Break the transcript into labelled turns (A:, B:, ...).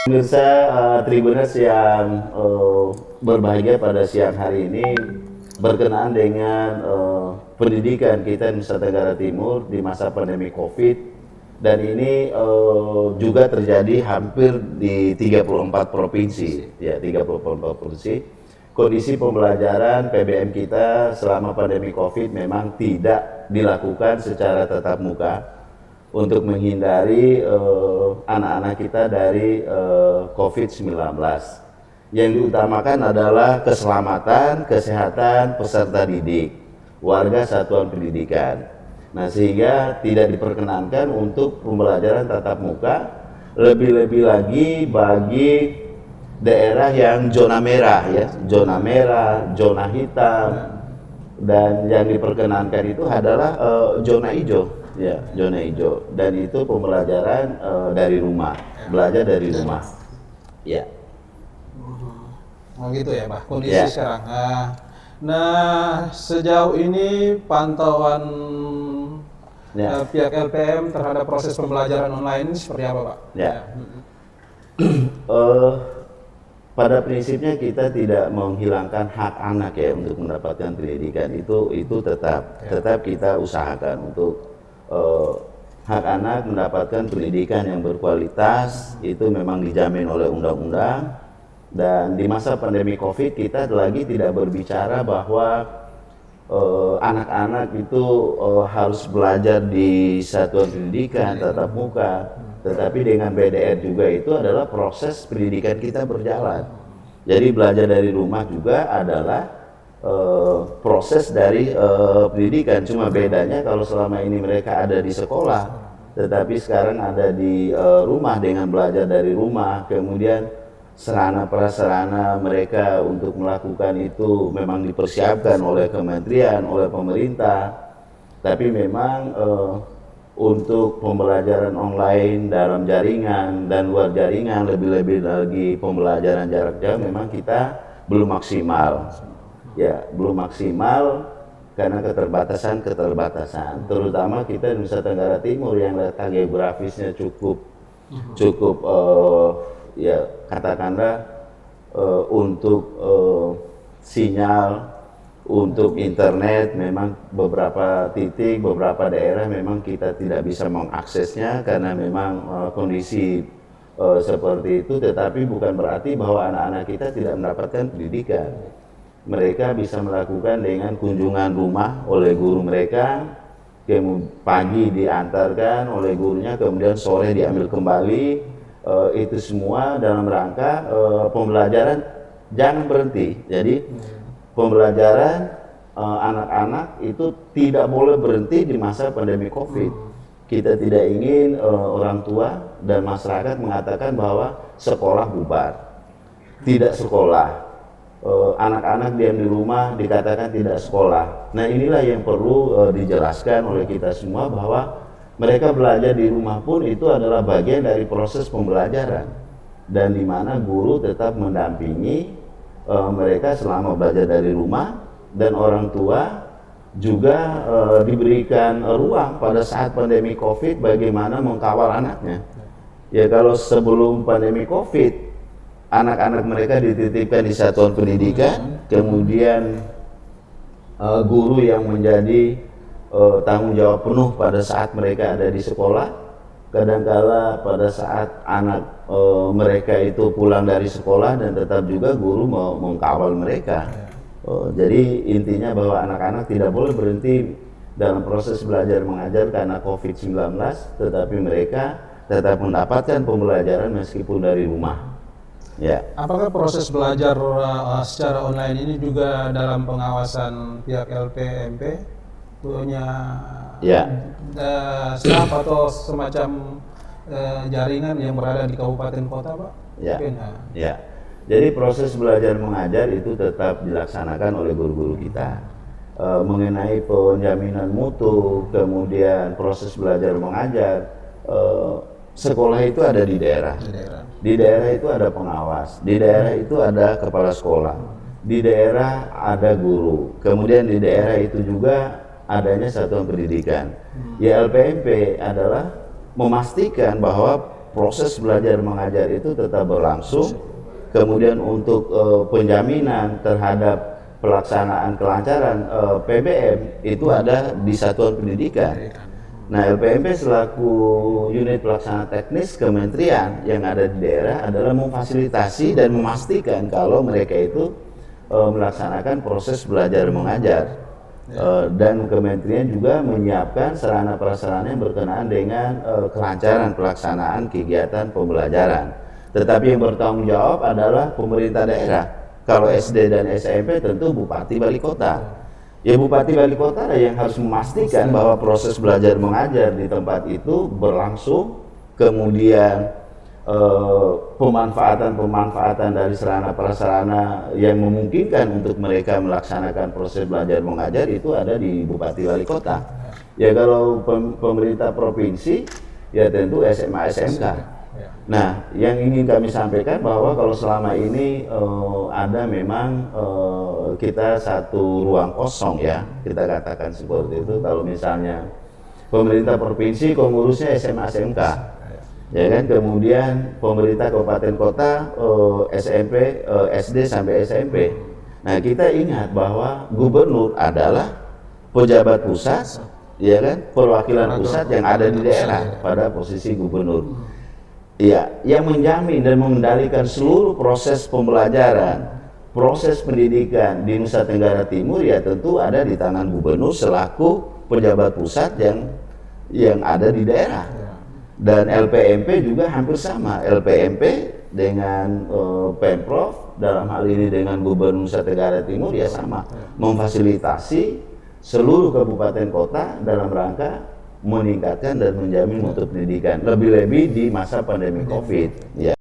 A: Pemirsa Tribuners yang berbahagia pada siang hari ini berkenaan dengan pendidikan kita di Nusa Tenggara Timur di masa pandemi COVID, dan ini juga terjadi hampir di 34 provinsi, ya 34 provinsi. Kondisi pembelajaran PBM kita selama pandemi COVID memang tidak dilakukan secara tatap muka untuk menghindari anak-anak kita dari COVID-19. Yang diutamakan adalah keselamatan, kesehatan peserta didik, warga satuan pendidikan. Nah, sehingga tidak diperkenankan untuk pembelajaran tatap muka, lebih-lebih lagi bagi daerah yang zona merah, ya, zona merah, zona hitam, dan yang diperkenankan itu adalah zona hijau, ya, zona hijau. Dan itu pembelajaran dari rumah, belajar dari rumah, ya.
B: Oh gitu ya, Pak, kondisi
A: Ya.
B: sekarang. Nah, sejauh ini pantauan
A: Ya.
B: pihak LPM terhadap proses pembelajaran online ini seperti apa, Pak?
A: Ya. Pada prinsipnya kita tidak menghilangkan hak anak ya untuk mendapatkan pendidikan, itu tetap kita usahakan untuk hak anak mendapatkan pendidikan yang berkualitas, itu memang dijamin oleh undang-undang. Dan di masa pandemi COVID kita lagi tidak berbicara bahwa anak-anak itu harus belajar di satuan pendidikan tatap muka, tetapi dengan BDR juga itu adalah proses pendidikan kita berjalan. Jadi belajar dari rumah juga adalah proses dari pendidikan. Cuma bedanya kalau selama ini mereka ada di sekolah, tetapi sekarang ada di rumah dengan belajar dari rumah, kemudian sarana prasarana mereka untuk melakukan itu memang dipersiapkan oleh kementerian, oleh pemerintah. Tapi memang untuk pembelajaran online dalam jaringan dan luar jaringan, lebih-lebih lagi pembelajaran jarak jauh, memang kita belum maksimal. Ya, belum maksimal karena keterbatasan, terutama kita di Nusa Tenggara Timur yang letak geografisnya cukup ya katakanlah untuk sinyal, untuk internet memang beberapa titik, beberapa daerah memang kita tidak bisa mengaksesnya karena memang kondisi seperti itu. Tetapi bukan berarti bahwa anak-anak kita tidak mendapatkan pendidikan. Mereka bisa melakukan dengan kunjungan rumah oleh guru mereka, pagi diantarkan oleh gurunya, kemudian sore diambil kembali. Itu semua dalam rangka pembelajaran jangan berhenti. Jadi pembelajaran anak-anak itu tidak boleh berhenti di masa pandemi COVID. Kita tidak ingin orang tua dan masyarakat mengatakan bahwa sekolah bubar, tidak sekolah. Anak-anak diam di rumah dikatakan tidak sekolah. Nah, inilah yang perlu dijelaskan oleh kita semua bahwa mereka belajar di rumah pun itu adalah bagian dari proses pembelajaran, dan di mana guru tetap mendampingi mereka selama belajar dari rumah, dan orang tua juga diberikan ruang pada saat pandemi COVID bagaimana mengkawal anaknya. Ya, kalau sebelum pandemi COVID anak-anak mereka dititipkan di satuan pendidikan, kemudian guru yang menjadi tanggung jawab penuh pada saat mereka ada di sekolah. Kadangkala pada saat anak mereka itu pulang dari sekolah, dan tetap juga guru mau mengkawal mereka. Jadi intinya bahwa anak-anak tidak boleh berhenti dalam proses belajar mengajar karena COVID-19, tetapi mereka tetap mendapatkan pembelajaran meskipun dari rumah. Ya.
B: Apakah proses belajar secara online ini juga dalam pengawasan pihak LPMP? Punya staff atau semacam jaringan yang berada di kabupaten kota, Pak?
A: Ya. Ya. Jadi proses belajar mengajar itu tetap dilaksanakan oleh guru-guru kita. Mengenai penjaminan mutu, kemudian proses belajar mengajar, sekolah itu ada di daerah. Di daerah itu ada pengawas, di daerah itu ada kepala sekolah, di daerah ada guru, kemudian di daerah itu juga adanya satuan pendidikan. Ya, LPMP adalah memastikan bahwa proses belajar mengajar itu tetap berlangsung. Kemudian untuk penjaminan terhadap pelaksanaan kelancaran PBM itu ada di satuan pendidikan. Nah, LPMP selaku unit pelaksana teknis kementerian yang ada di daerah adalah memfasilitasi dan memastikan kalau mereka itu melaksanakan proses belajar mengajar. Dan kementerian juga menyiapkan sarana prasarana yang berkenaan dengan kelancaran pelaksanaan kegiatan pembelajaran. Tetapi yang bertanggung jawab adalah pemerintah daerah. Kalau SD dan SMP tentu Bupati Wali Kota. Ya, Bupati Wali Kota yang harus memastikan bahwa proses belajar mengajar di tempat itu berlangsung, kemudian pemanfaatan dari sarana prasarana yang memungkinkan untuk mereka melaksanakan proses belajar mengajar itu ada di Bupati Wali Kota. Ya, kalau pemerintah provinsi ya tentu SMA SMK. Nah, yang ingin kami sampaikan bahwa kalau selama ini ada memang kita satu ruang kosong ya, kita katakan seperti itu. Kalau misalnya pemerintah provinsi ngurusnya SMA SMK, ya kan, kemudian pemerintah kabupaten kota SMP, SD sampai SMP. Nah, kita ingat bahwa gubernur adalah pejabat pusat, ya kan, perwakilan pusat yang ada di daerah pada posisi gubernur. Ya, yang menjamin dan mengendalikan seluruh proses pembelajaran, proses pendidikan di Nusa Tenggara Timur ya tentu ada di tangan gubernur selaku pejabat pusat yang ada di daerah. Dan LPMP juga hampir sama. LPMP dengan Pemprov dalam hal ini dengan Gubernur Nusa Tenggara Timur ya sama, memfasilitasi seluruh kabupaten kota dalam rangka meningkatkan dan menjamin mutu pendidikan, lebih-lebih di masa pandemi COVID. Ya.